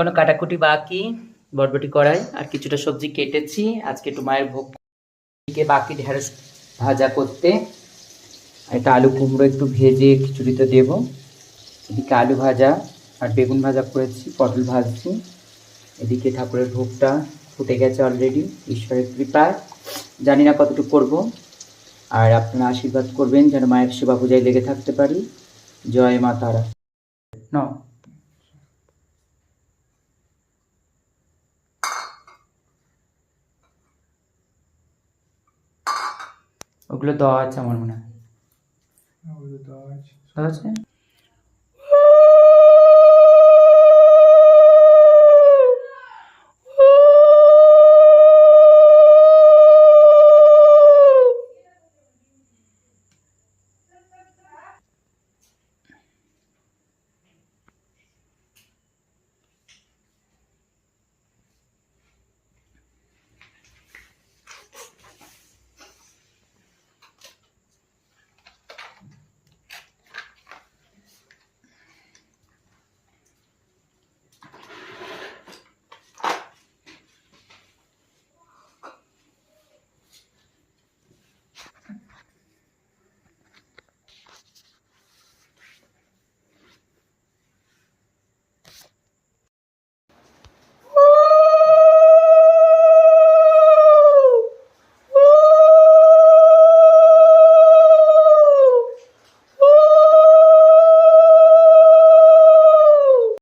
এখনো কাটাকুটি বাকি, বরবটি কড়াই আর কিছুটা সবজি কেটেছি আজকে একটু মায়ের ভোগ। বাকি ঢেঁড়স ভাজা করতে, একটা আলু কুমড়ো একটু ভেজে খিচুড়িতে দেবো। এদিকে আলু ভাজা আর বেগুন ভাজা করেছি, পটল ভাজছি। এদিকে ঠাকুরের ভোগটা ফুটে গেছে অলরেডি, ঈশ্বরের কৃপায়। জানি না কতটুকু করব, আর আপনারা আশীর্বাদ করবেন যেন মায়ের সেবা পূজায় লেগে থাকতে পারি। জয় মা তারা। ন ওগুলো দেওয়া আছে আমার মনে হয়। দেওয়া আছে?